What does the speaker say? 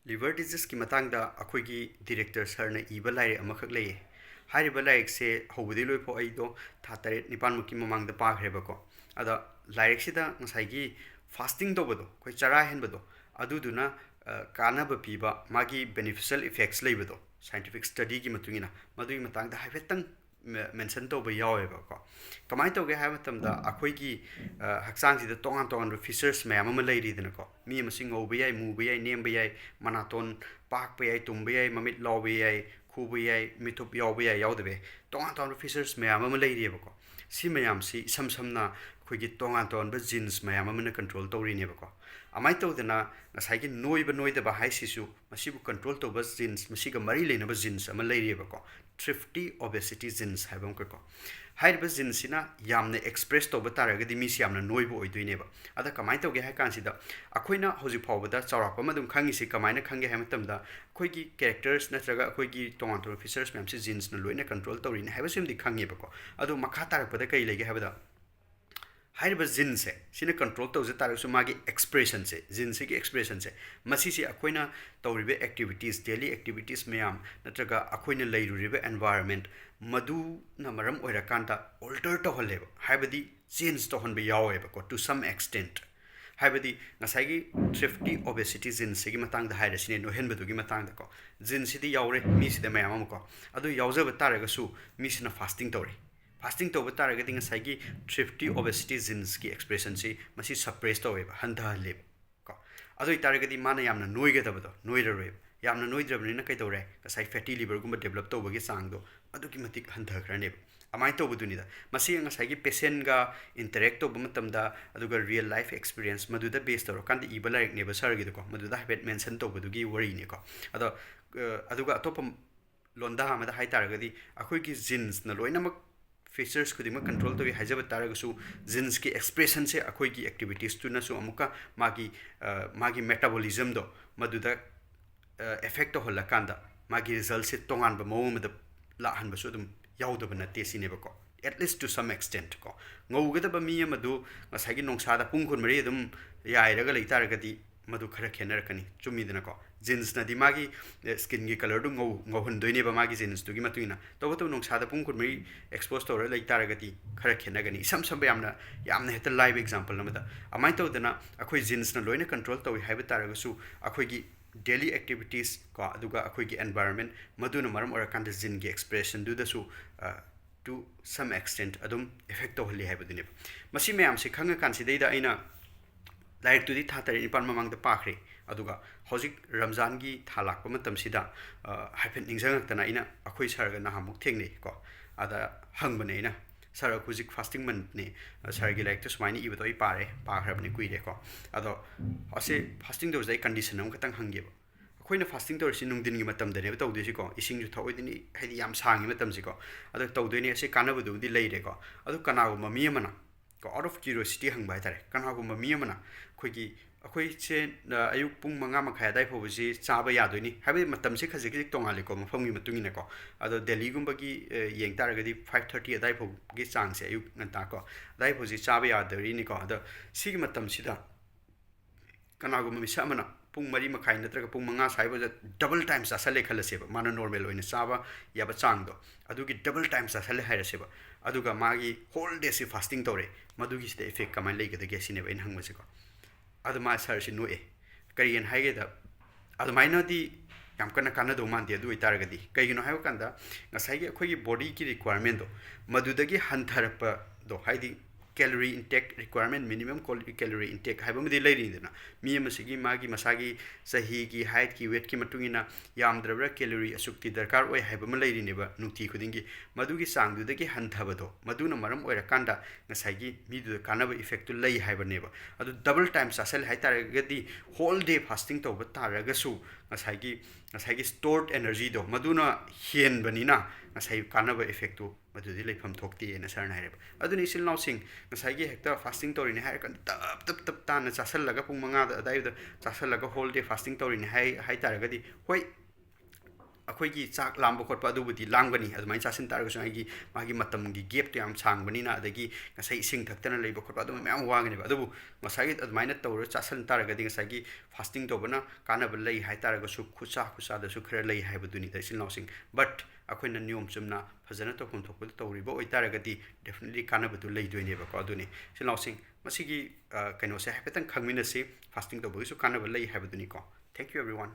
liver disease ki matangda akhoi gi director sir na iba laire amakak leye hariba laire se hobudi loi pho ai do tha tare nipan muki mamang da pa greba ko ada laire sida ngasai gi fasting do bodo koi chara hen bodo adu duna kana ba piba magi beneficial effects lei bodo scientific study gi matungina madui matangda haifetang mention to ba yawe ba ko kamai to ge ha matam da akhoi gi haksang si da tongan tongan features mayam ama lei ri dina ko mi ma sing ngo ba yai mu ba yai nem ba yai manaton pak ba yai tum ba yai mamit law ba yai khu ba yai mitup yaw ba yai yaw de be tongan tongan features mayam ama lei ri ba ko si mayam si sam sam na khoi gi tongan tongan ba genes mayam ama na control to ri ne ba ko amai to dina ngasai gi noi da ba hai si su masibu control to ba genes masiga mari le na ba genes ama lei ri ba ko thrifty obesity genes haibam ko hairiba genes sina yamne express to batara gadi mi siamna noibo oiduine ba ada kamai to ge ha kan sida akoina hoji phawbada chawrapa madum khangi si kamai na khange ha matam da khoi gi characters natraga khoi gi tongan to features mem si genes na loina control tawri ne haiba sim di khange ba ko adu makha tarakpada kai lege habada हाइरिबा जिन से सिने control तौजे तारसु मागी expression से जिन से की expression से मसी से अखोइना तौरिबे activities daily activities मयाम नत्रगा अखोइना लैरुरिबे environment मदु न मरम ओइराकांता alter तोहलेबा हाइबदी change तोहनबे यावेबा को टू सम एक्सटेंट हाइबदी नसाइगी थ्रिफ्टी ओबेसिटी जिन से की मतंग दा हाइरसिने नोहेनबदुगी मतंग दा को जिन सिदी यावरे मी सिदे मयाम को अदु यावजब तारगसु मी सिना फास्टिंग तौरी फास्टिंग तब तारगदी ngasai thrifty obesity genes ki expression si masi suppress taweba hantha leb ko adu taragadi mana yamna noige dabado noirare yamna noidrabni na kai tawre ngasai fatty liver gumba develop tawbagi sang do adu ki matik hantha khrane amai tawbuduni da masi ngasai gi patient ga interact tawba matam da aduga real life experience maduda based tawro kandi iba like ne ba sar gi ko maduda habit mention tawbadugi worry ne ko ado aduga atopam londa ha ma da hai taragadi akhoi ki genes na loina features kudima control to hajab taragasu genes ki expression se akhoi ki activities tu na su amuka magi metabolism do maduda effect holla kanda magi result se tongan ba mo da la han ba su dum yauda ba na te sine ba ko at least to some extent ko ngauga da ba mi amadu ngasai gi nongsa da pung khun mari dum yairaga lei taragadi madu khara khenar kani chumi dina ko genes na di magi skin gi color du ngau hun doine ba magi genes tu gi matuina to to nong sa da pung khun mari expose to lai taragati khara khena gani sam sam yamna heta live example na da amai to dana akhoi genes na loina control to haiba taragasu akhoi gi daily activities ko aduga akhoi gi environment madu na maram ora kan da gene gi expression du da su to some extent adum effect to holi haiba dine masi me am se khanga kan si dei da aina like तुदी था तरी निपान ममांग the पाखरे अदुगा हौजिक रमजान की था लाकप मतम सिदा hyphen निंगजंगतना इना अखोइ सरगा नहामुक थेंगने को आदा हंगबने इना सर खुजिक फास्टिंग मन ने सर की लाइक तो सुमाइनी इबतो इ पारे पाखरबने कुइरे को अदो असे फास्टिंग दोज कंडीशन हम खतंग हंगेबो अखोइना फास्टिंग तोरसि नुंगदिन की मतम दने तौदेसि को इसिंग जु थौइदिनी हेदि याम सांगी मतम सि को अदो तौदेने असे कानबदुदि लेरे को अदो कनागो ममी मना को आउट ऑफ क्यूरियोसिटी हंगबाय तारे कनागो ममी मना खोगी अखोइ से अयुक पुंग मंगा मखाय दाइ फोबसि चाबा यादोइनी हाबे मतम से खजिक खजिक तोंगाले को मफंगी मतुंगिने को अदो दिल्ली गुंबगी येंग तारगदी 5:30 दाइ फोगी चांग से अयुक नता को दाइ फोजि चाबा यादोइनी को अदो सिगी मतम सिदा कनागो ममिसा मना पुंग मरी मखाय नत्रगा पुंग मंगा साइबो डबल टाइम्स असले खलसेबा माना नॉर्मल ओइने चाबा याबा चांग दो अदुगी डबल टाइम्स असले हायरसेबा अदुगा मागी होल डे से फास्टिंग तोरे मदुगी से इफेक्ट कमाय लेगदे गेसिने बइन हंगमसे को अदुमा सरसि नुए करियन हाइगेदा अदुमाइनदी याम कना काना दो मानदे अदु इतारगदी कइगिनो हाइबो कांदा ngसाइगे अखोगी बॉडी की रिक्वायरमेंट दो मदुदगी हंथरप दो हाइदी calorie intake requirement minimum calorie intake हाइबमदि लेरिदना मी मसिगी मागी मसागी सही की हाइट की वेट की मतुंगिना यामद्रब्रा कैलोरी असुक्ति दरकार ओय हाइबम लेरिनेबा नुक्ति खुदिंगी मदुगी सांगदुदगी हंथबदो मदुना मरम ओयरा कांदा ngसाइगी मीदु कानब इफेक्ट तो लई हाइबनेबा अदु डबल टाइम सासल हाइतारगदी होल डे फास्टिंग तोब तारगसु ngसाइगी स्टोर्ड एनर्जी दो मदुना हेनबनिना ngसाइ कानब इफेक्ट तो मदुदि लेफम थोक्ति एना सरना हाइब अदुनि इसिल नाउसिंग ngसाइगी हेक्टा फास्टिंग तोरिने हाइ कन तप ताना चासल लगा पुंग मंगा दा दाइ दा चासल लगा होल डे फास्टिंग तोरिने हाइ तारगदी होय ꯑꯩꯈꯣꯏꯒꯤ ꯆꯥꯛ ꯂꯥꯝꯕ ꯈꯣꯠꯄ ꯑꯗꯨꯕꯨꯗꯤ ꯂꯥꯝꯒꯅꯤ ꯑꯗꯨꯃꯥꯏꯅ ꯆꯥꯁꯤꯟ ꯇꯥꯔꯒꯁꯨ ꯑꯩꯒꯤ ꯃꯥꯒꯤ ꯃꯇꯝꯒꯤ ꯒꯦꯞꯇꯣ ꯌꯥꯝ ꯁꯥꯡꯕꯅꯤꯅ ꯑꯗꯒꯤ ꯉꯁꯥꯏ ꯏꯁꯤꯡ ꯊꯛꯇꯅ ꯂꯩꯕ ꯈꯣꯠꯄ ꯑꯗꯨꯝ ꯃꯌꯥꯝ ꯋꯥꯒꯅꯦꯕ ꯑꯗꯨꯕꯨ ꯉꯁꯥꯏꯒꯤ ꯑꯗꯨꯃꯥꯏꯅ ꯇꯧꯔ ꯆꯥꯁꯤꯟ ꯇꯥꯔꯒꯗꯤ ꯉꯁꯥꯏꯒꯤ ꯐꯥꯁꯇꯤꯡ ꯇꯧꯕꯅ ꯀꯥꯟꯅꯕ ꯂꯩ ꯍꯥꯏꯇꯥꯔꯒꯁꯨ ꯈꯨꯠꯁꯥꯗꯁꯨ ꯈꯔ ꯂꯩ ꯍꯥꯏꯕꯗꯨꯅꯤꯗ ꯏꯆꯤꯜ ꯏꯅꯥꯎꯁꯤꯡ ꯕꯠ ꯑꯩꯈꯣꯏꯅ ꯅꯤꯌꯣꯝ ꯆꯨꯝꯅ ꯐꯖꯅ ꯇꯧꯐꯝ ꯊꯣꯛꯄꯗ ꯇꯧꯔꯤꯕ ꯑꯣꯏꯇꯥꯔꯒꯗꯤ ꯗꯦꯐꯤꯅꯦꯠꯂꯤ ꯀꯥꯟꯅꯕꯗꯨ ꯂꯩꯗꯣꯏꯅꯦꯕꯀꯣ ꯑꯗꯨꯅꯤ ꯏꯆꯤꯜ ꯏꯅꯥꯎꯁꯤꯡ ꯃꯁꯤꯒꯤ ꯀꯩꯅꯣꯁꯦ ꯍꯥꯏꯐꯦꯠꯇꯪ ꯈꯪꯃꯤꯟꯅꯁꯤ ꯐꯥꯁꯇꯤꯡ ꯇꯧꯕꯒꯤꯁꯨ ꯀꯥꯟꯅꯕ ꯂꯩ ꯍꯥꯏꯕꯗꯨꯅꯤꯀꯣ ꯊꯦꯡꯛ ꯌꯨ ꯑꯦꯕ꯭ꯔꯤꯋꯥꯟ